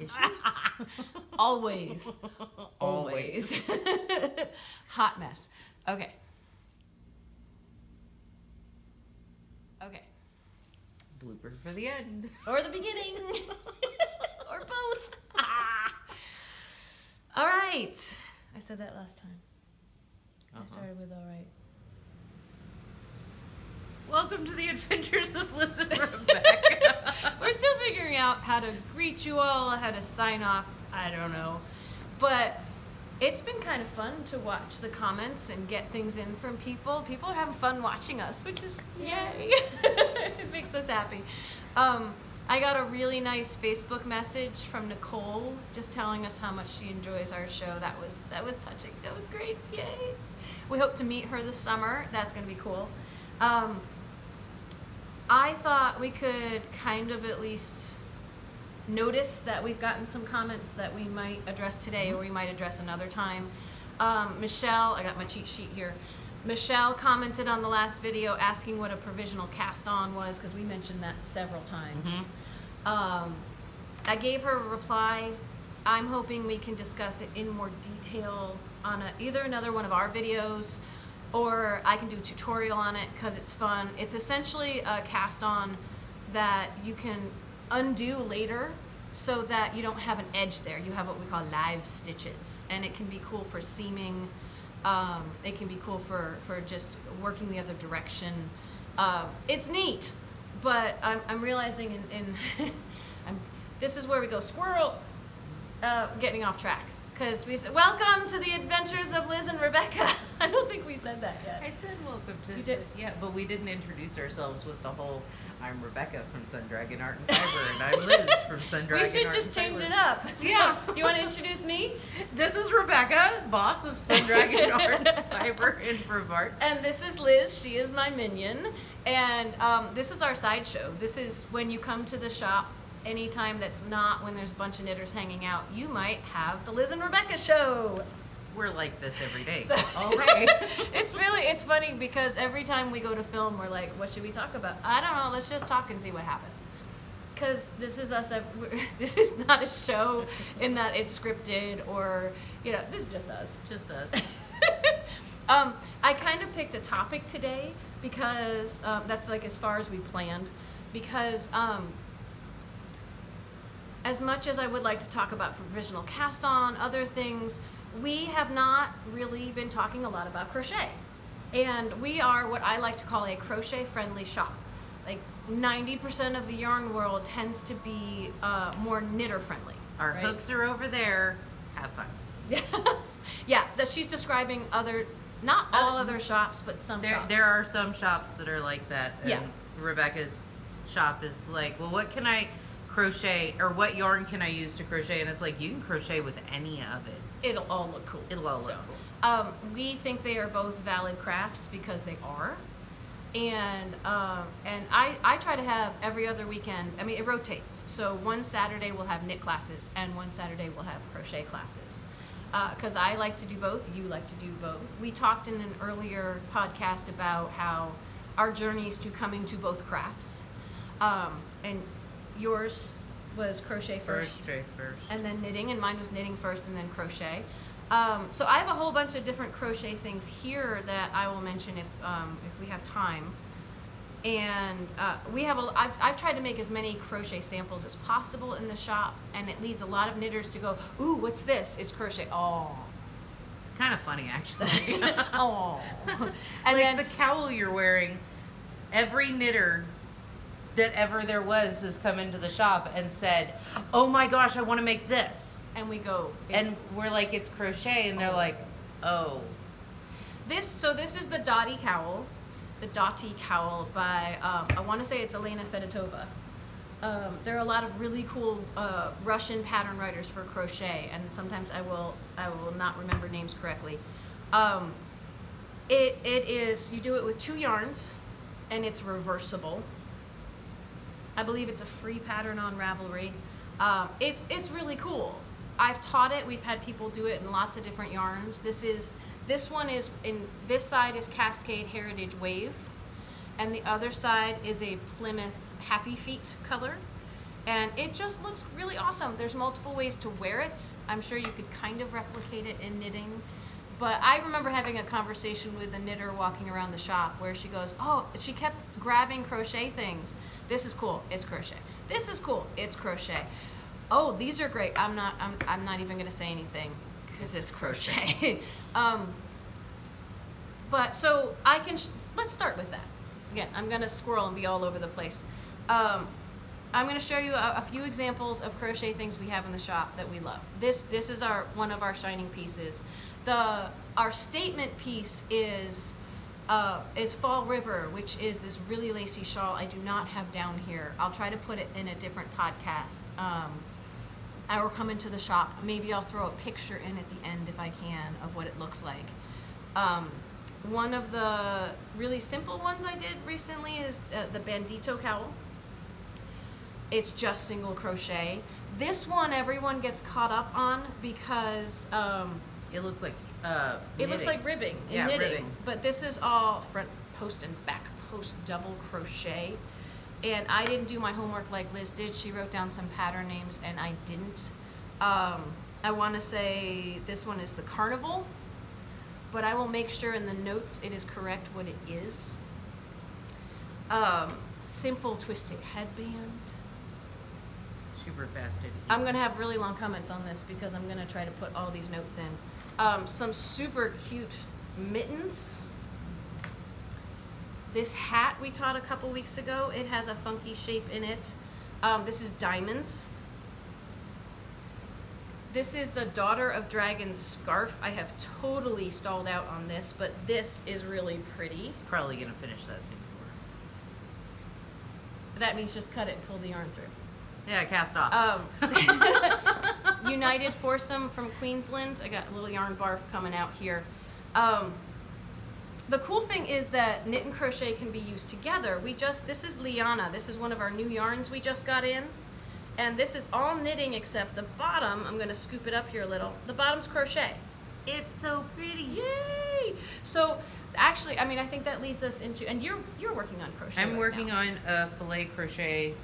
issues? Always. Always. Hot mess. Okay. Okay. Blooper for the end. Or the beginning. Or both. All right. I said that last time. I started with all right. Welcome to the adventures of Liz and Rebecca. We're still figuring out how to greet you all, how to sign off. I don't know. But it's been kind of fun to watch the comments and get things in from people. People are having fun watching us, which is yay. It makes us happy. I got a really nice Facebook message from Nicole just telling us how much she enjoys our show. That was touching. That was great. Yay. We hope to meet her this summer. That's going to be cool. I thought we could kind of at least notice that we've gotten some comments that we might address today or we might address another time. Michelle, I got my cheat sheet here. Michelle commented on the last video asking what a provisional cast-on was because we mentioned that several times. I gave her a reply. I'm hoping we can discuss it in more detail on either another one of our videos or I can do a tutorial on it because it's fun. It's essentially a cast-on that you can undo later so that you don't have an edge there. You have what we call live stitches, and it can be cool for seaming. It can be cool for just working the other direction. It's neat, but I'm realizing this is where we go squirrel, getting off track. Because we said, welcome to the adventures of Liz and Rebecca. I don't think we said that yet. I said welcome to... You did? Yeah, but we didn't introduce ourselves with the whole, I'm Rebecca from Sundragon Art and Fiber, and I'm Liz from Sundragon Art and Fiber. We should just change it up. So, yeah. You want to introduce me? This is Rebecca, boss of Sundragon Art and Fiber in Brevard. And this is Liz. She is my minion. And this is our sideshow. This is when you come to the shop. Anytime that's not when there's a bunch of knitters hanging out, you might have the Liz and Rebecca show. We're like this every day. So, all right. It's funny because every time we go to film, we're like, what should we talk about? I don't know. Let's just talk and see what happens. Because this is us. This is not a show in that it's scripted or, this is just us. Just us. I kind of picked a topic today because that's like as far as we planned. Because as much as I would like to talk about provisional cast-on, other things, we have not really been talking a lot about crochet. And we are what I like to call a crochet-friendly shop. Like 90% of the yarn world tends to be more knitter-friendly. Our hooks are over there. Have fun. Yeah, she's describing not all other shops, but some shops. There are some shops that are like that. And yeah. Rebecca's shop is like, well, what can I crochet or what yarn can I use to crochet? And it's like, you can crochet with any of it. It'll all look cool. It'll all look cool. We think they are both valid crafts because they are. And I try to have every other weekend, it rotates. So one Saturday we'll have knit classes and one Saturday we'll have crochet classes. Because I like to do both, you like to do both. We talked in an earlier podcast about how our journeys to coming to both crafts. And yours was crochet first. And then knitting, and mine was knitting first and then crochet. So I have a whole bunch of different crochet things here that I will mention if we have time. And I've tried to make as many crochet samples as possible in the shop, and it leads a lot of knitters to go, ooh, what's this? It's crochet. Oh. It's kind of funny, actually. Oh. And then the cowl you're wearing, every knitter that ever there was has come into the shop and said, oh my gosh, I want to make this. And we go. And we're like, it's crochet. And they're like, oh. This is the Dottie cowl. The Dottie cowl by, I want to say it's Elena Fedotova. There are a lot of really cool Russian pattern writers for crochet, and sometimes I will not remember names correctly. It is, you do it with 2 yarns, and it's reversible. I believe it's a free pattern on Ravelry. It's really cool. I've taught it. We've had people do it in lots of different yarns. This one is this side is Cascade Heritage Wave, and the other side is a Plymouth Happy Feet color. And it just looks really awesome. There's multiple ways to wear it. I'm sure you could kind of replicate it in knitting. But I remember having a conversation with a knitter walking around the shop where she goes, oh, she kept grabbing crochet things. This is cool, it's crochet. This is cool, it's crochet. Oh, these are great. I'm not even gonna say anything because it's crochet. But so I can, let's start with that. Again, I'm gonna squirrel and be all over the place. I'm gonna show you a few examples of crochet things we have in the shop that we love. This is one of our shining pieces. Our statement piece is Fall River, which is this really lacy shawl I do not have down here. I'll try to put it in a different podcast. I will come into the shop. Maybe I'll throw a picture in at the end if I can of what it looks like. One of the really simple ones I did recently is the Bandito cowl. It's just single crochet. This one everyone gets caught up on because it looks like it looks like ribbing and knitting. Ribbing. But this is all front post and back post double crochet. And I didn't do my homework like Liz did. She wrote down some pattern names and I didn't. I want to say this one is the Carnival, but I will make sure in the notes it is correct what it is. Simple twisted headband. Super fasted. I'm going to have really long comments on this because I'm going to try to put all these notes in. Some super cute mittens. This hat we taught a couple weeks ago, it has a funky shape in it. This is diamonds. This is the Daughter of Dragon scarf. I have totally stalled out on this, but this is really pretty. Probably going to finish that soon. That means just cut it and pull the yarn through. Yeah, cast off. United Foursome from Queensland. I got a little yarn barf coming out here. The cool thing is that knit and crochet can be used together. This is Liana. This is one of our new yarns we just got in. And this is all knitting except the bottom. I'm going to scoop it up here a little. The bottom's crochet. It's so pretty. Yay! So actually, I mean, I think that leads us into, and you're working on crochet. I'm working on a filet crochet.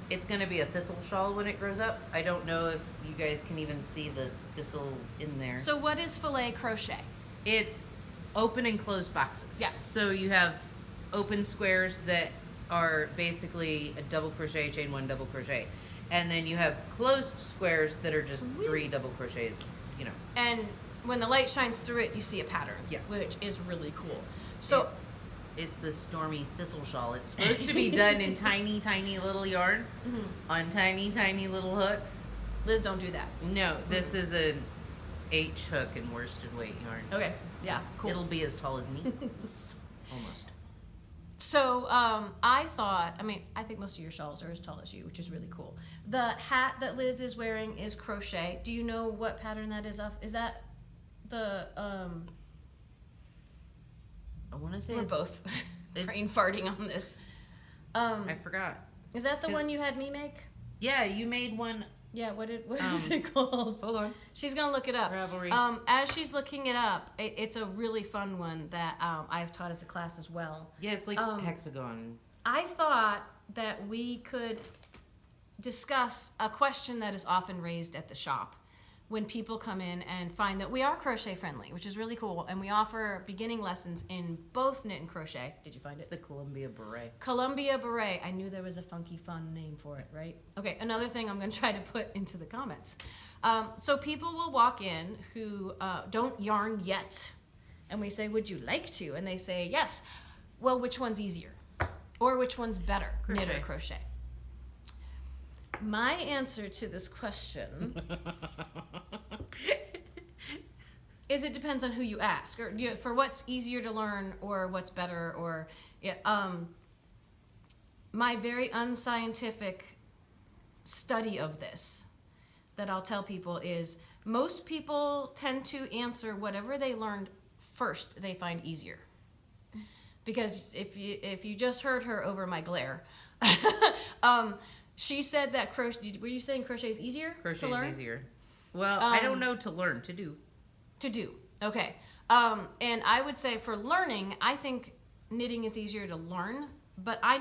It's going to be a thistle shawl when it grows up. I don't know if you guys can even see the thistle in there. So what is filet crochet? It's open and closed boxes. Yeah. So you have open squares that are basically a double crochet, chain one, double crochet. And then you have closed squares that are just 3 double crochets, you know. And when the light shines through it, you see a pattern, yeah, which is really cool. So it's the Stormy Thistle Shawl. It's supposed to be done in tiny, tiny little yarn on tiny, tiny little hooks. Liz, don't do that. No, this is an H hook and worsted weight yarn. Okay, yeah, cool. It'll be as tall as me. Almost. So I think most of your shawls are as tall as you, which is really cool. The hat that Liz is wearing is crochet. Do you know what pattern that is off? Is that the I want to say we're both brain farting on this. I forgot. Is that the one you had me make? Yeah, you made one. Yeah, what is it called? Hold on. She's going to look it up. Ravelry. As she's looking it up, it's a really fun one that I've taught as a class as well. Yeah, it's like hexagon. I thought that we could discuss a question that is often raised at the shop when people come in and find that we are crochet friendly, which is really cool, and we offer beginning lessons in both knit and crochet. Did you find It's it? the Columbia Beret. Columbia Beret. I knew there was a funky, fun name for it, right? Okay, another thing I'm going to try to put into the comments. So people will walk in who don't yarn yet, and we say, would you like to? And they say, yes. Well, which one's easier? Or which one's better, knit or crochet? My answer to this question is it depends on who you ask, or for what's easier to learn or what's better, or my very unscientific study of this that I'll tell people is most people tend to answer whatever they learned first they find easier. Because if you just heard her over my glare, she said that crochet. Were you saying crochet is easier? Crochet is easier. Well, I don't know to learn, to do. To do. Okay. And I would say for learning, I think knitting is easier to learn. But I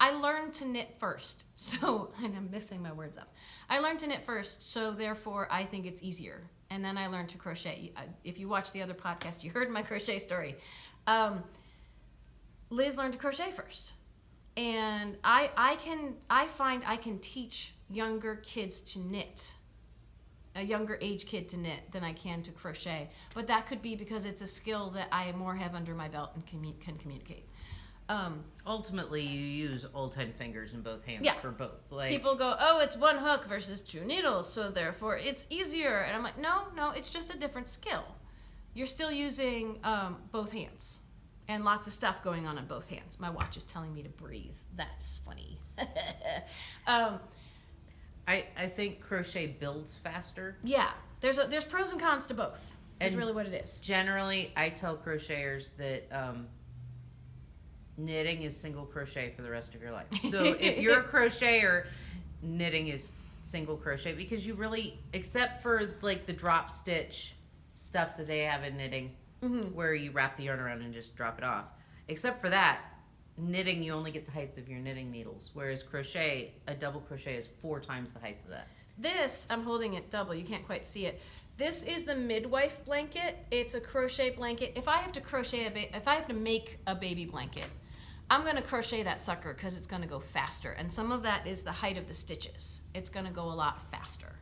I learned to knit first, so, and I'm missing my words up. I learned to knit first, so therefore I think it's easier. And then I learned to crochet. If you watched the other podcast, you heard my crochet story. Liz learned to crochet first. And I find I can teach younger kids to knit, a younger age kid to knit than I can to crochet. But that could be because it's a skill that I more have under my belt and can communicate. Ultimately, you use all 10 fingers in both hands for both. Like, people go, oh, it's one hook versus 2 needles, so therefore it's easier. And I'm like, no, it's just a different skill. You're still using both hands. And lots of stuff going on both hands. My watch is telling me to breathe. That's funny. I think crochet builds faster. Yeah, there's pros and cons to both. Is really what it is. Generally, I tell crocheters that knitting is single crochet for the rest of your life. So if you're a crocheter, knitting is single crochet because you really, except for like the drop stitch stuff that they have in knitting, where you wrap the yarn around and just drop it off. Except for that, knitting, you only get the height of your knitting needles. Whereas crochet, a double crochet is 4 times the height of that. This, I'm holding it double. You can't quite see it. This is the Midwife Blanket. It's a crochet blanket. If I have to if I have to make a baby blanket, I'm going to crochet that sucker because it's going to go faster. And some of that is the height of the stitches. It's going to go a lot faster.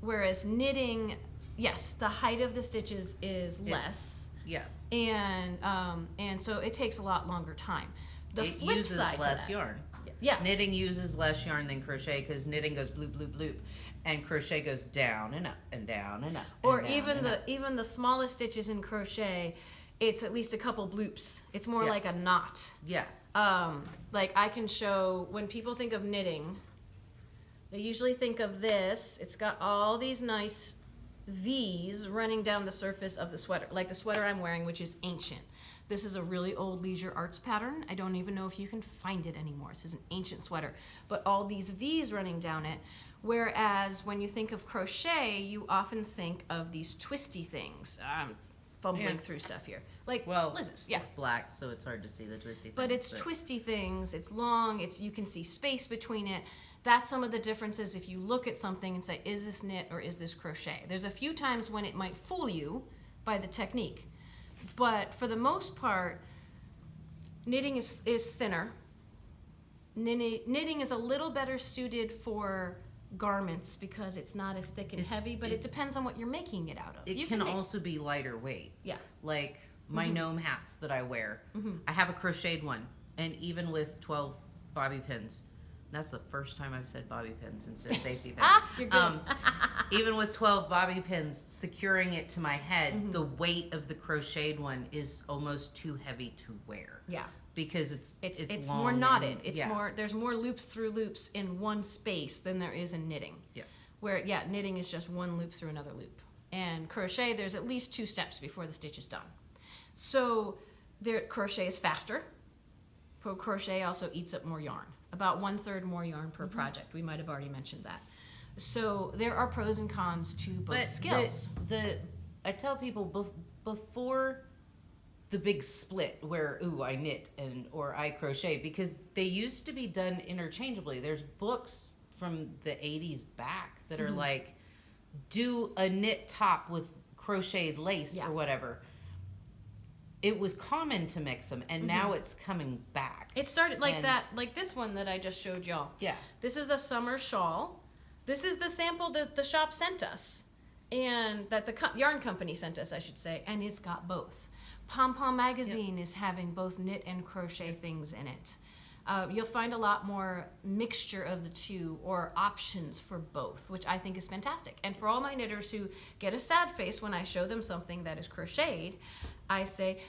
Whereas knitting, yes, the height of the stitches is less. Yeah. And so it takes a lot longer time. The flip uses side less to that, yarn. Yeah. Knitting uses less yarn than crochet because knitting goes bloop, bloop, bloop. And crochet goes down and up and down and up. Or even the smallest stitches in crochet, it's at least a couple bloops. It's more like a knot. Yeah. Like I can show, when people think of knitting, they usually think of this. It's got all these nice V's running down the surface of the sweater, like the sweater I'm wearing, which is ancient. This is a really old Leisure Arts pattern. I don't even know if you can find it anymore. This is an ancient sweater, but all these V's running down it. Whereas when you think of crochet, you often think of these twisty things. I'm fumbling through stuff here. Like Liz's. Yeah. It's black, so it's hard to see the twisty things. But it's twisty things. It's long. You can see space between it. That's some of the differences if you look at something and say, is this knit or is this crochet? There's a few times when it might fool you by the technique. But for the most part, knitting is thinner. Knitting is a little better suited for garments because it's not as thick and heavy, but it depends on what you're making it out of. It can also be lighter weight. Yeah. Like my gnome hats that I wear. I have a crocheted one, and even with 12 bobby pins, that's the first time I've said bobby pins instead of safety pins. You're good. Even with 12 bobby pins, securing it to my head, the weight of the crocheted one is almost too heavy to wear. Yeah. Because it's long more knotted. And, There's more loops through loops in one space than there is in knitting. Yeah. Where knitting is just one loop through another loop. And crochet, there's at least 2 steps before the stitch is done. So crochet is faster. Crochet also eats up more yarn. About 1/3 more yarn per project. We might have already mentioned that. So there are pros and cons to both skills. I tell people before the big split where I knit or I crochet, because they used to be done interchangeably. There's books from the 80s back that are like, do a knit top with crocheted lace or whatever. It was common to mix them, and now it's coming back. It started like this one that I just showed y'all. Yeah. This is a summer shawl. This is the sample that the shop sent us, and that the yarn company sent us, I should say, and it's got both. Pom Pom Magazine is having both knit and crochet things in it. You'll find a lot more mixture of the two or options for both, which I think is fantastic. And for all my knitters who get a sad face when I show them something that is crocheted, I say,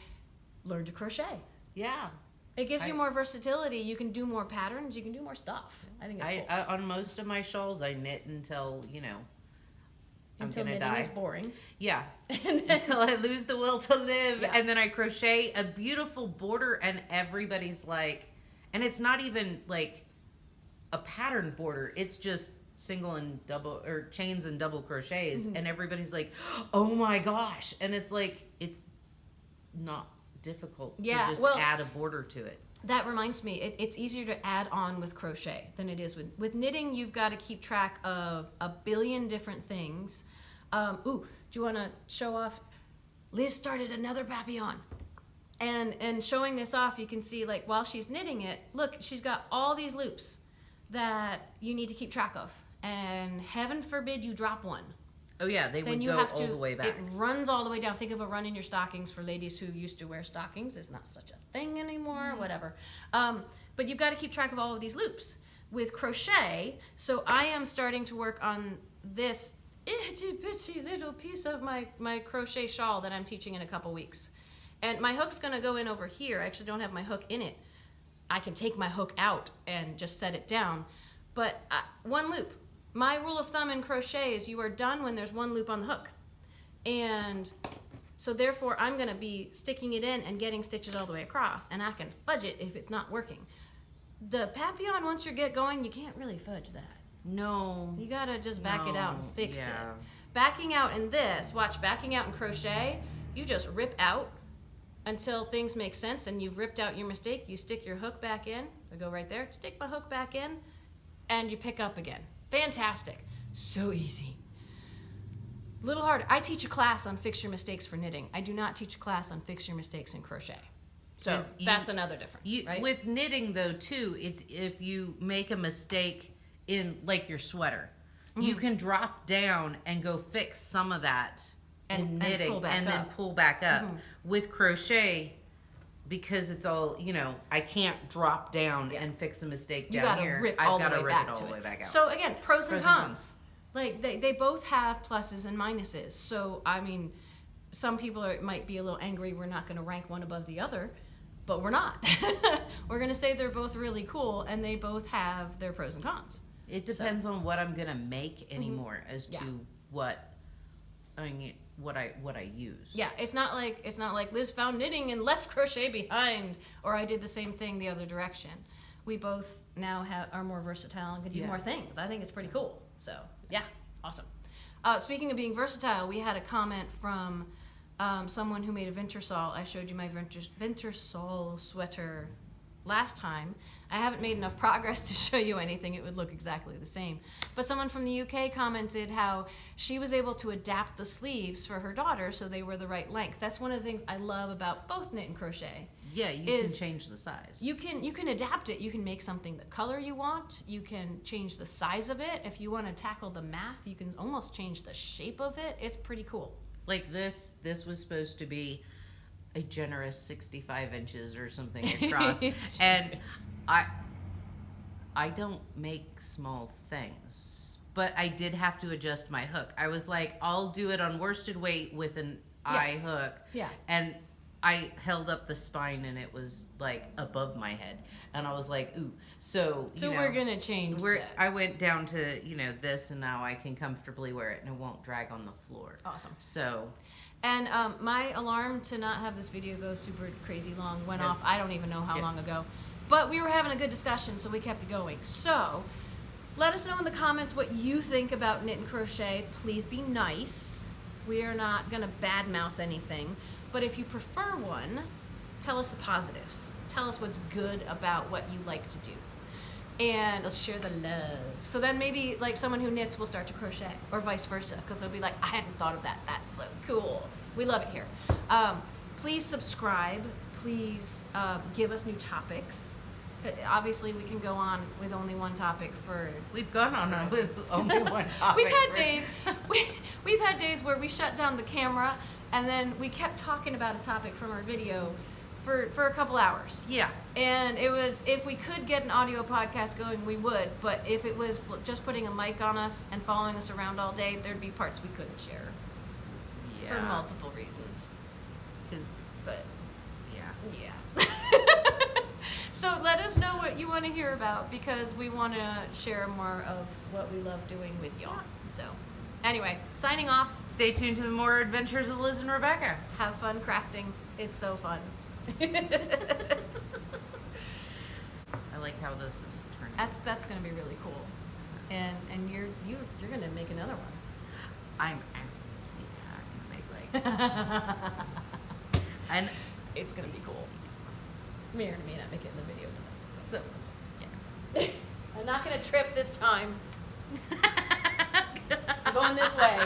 learn to crochet. Yeah. It gives you more versatility. You can do more patterns. You can do more stuff. I think it's cool. On most of my shawls, I knit until, I'm until gonna knitting die. is boring. Yeah. Until I lose the will to live. Yeah. And then I crochet a beautiful border, and everybody's like, and it's not even like a pattern border. It's just single and double, or chains and double crochets. And everybody's like, oh my gosh. And it's like, it's not difficult to just add a border to it. that reminds me, it's easier to add on with crochet than it is with knitting. You've got to keep track of a billion different things. Do you want to show off? Liz started another papillon. And showing this off, you can see, like, while she's knitting it, look, she's got all these loops that you need to keep track of. And heaven forbid you drop one. Oh yeah, they Then would you go have all the way back. It runs all the way down. Think of a run in your stockings for ladies who used to wear stockings. It's not such a thing anymore, whatever. But you've got to keep track of all of these loops. With crochet, so I am starting to work on this itty bitty little piece of my crochet shawl that I'm teaching in a couple weeks. And my hook's gonna go in over here. I actually don't have my hook in it. I can take my hook out and just set it down. But one loop. My rule of thumb in crochet is you are done when there's one loop on the hook. And so therefore I'm gonna be sticking it in and getting stitches all the way across, and I can fudge it if it's not working. The papillon, once you get going, you can't really fudge that. No. You gotta just back it out and fix yeah. it. Backing out in this, watch, backing out in crochet, you just rip out until things make sense and you've ripped out your mistake. You stick your hook back in. I go right there, stick my hook back in, and you pick up again. Fantastic. So easy. Little harder. I teach a class on fix your mistakes for knitting. I do not teach a class on fix your mistakes in crochet. So that's another difference, right? With knitting, though, too, it's if you make a mistake in, like, your sweater, you can drop down and go fix some of that in knitting and then pull back up. With crochet, because it's all, I can't drop down and fix a mistake down here. I've got to rip it all the way back out. So again, pros and cons. Like they both have pluses and minuses. So I mean, some people might be a little angry we're not going to rank one above the other, but we're not. We're going to say they're both really cool and they both have their pros and cons. It depends on what I'm going to make anymore as to what I use. Yeah, it's not like Liz found knitting and left crochet behind, or I did the same thing the other direction. We both now are more versatile and can do more things. I think it's pretty cool. So yeah, awesome. Speaking of being versatile, we had a comment from someone who made a Wintersol. I showed you my Wintersol sweater last time. I haven't made enough progress to show you anything. It would look exactly the same. But someone from the UK commented how she was able to adapt the sleeves for her daughter so they were the right length. That's one of the things I love about both knit and crochet. Yeah, you can change the size. You can adapt it. You can make something the color you want. You can change the size of it. If you want to tackle the math, you can almost change the shape of it. It's pretty cool. Like this was supposed to be a generous 65 inches or something across. And I don't make small things, but I did have to adjust my hook. I was like, I'll do it on worsted weight with an eye hook. Yeah. And I held up the spine and it was like above my head. And I was like, ooh. So we're going to change that. I went down to, this, and now I can comfortably wear it and it won't drag on the floor. Awesome. So... And my alarm to not have this video go super crazy long went off. I don't even know how long ago. But we were having a good discussion, so we kept it going. So let us know in the comments what you think about knit and crochet. Please be nice. We are not going to badmouth anything. But if you prefer one, tell us the positives. Tell us what's good about what you like to do. And let's share the love. So then maybe like someone who knits will start to crochet, or vice versa, because they'll be like, I hadn't thought of that. That's so cool. We love it here. Please subscribe. Please give us new topics. Obviously, we can go on with only one topic for. We've gone on with only one topic. We've had days. We've had days where we shut down the camera and then we kept talking about a topic from our video for a couple hours. Yeah. And it was, if we could get an audio podcast going, we would. But if it was just putting a mic on us and following us around all day, there'd be parts we couldn't share. Yeah. For multiple reasons. Yeah. So let us know what you want to hear about, because we want to share more of what we love doing with y'all. So anyway, signing off. Stay tuned to more adventures of Liz and Rebecca. Have fun crafting. It's so fun. I like how this is turning. That's going to be really cool. And you're going to make another one. I'm going to make like and it's going to be cool. may not make it in the video, but that's cool. So, Yeah. I'm not gonna trip this time. I'm going this way.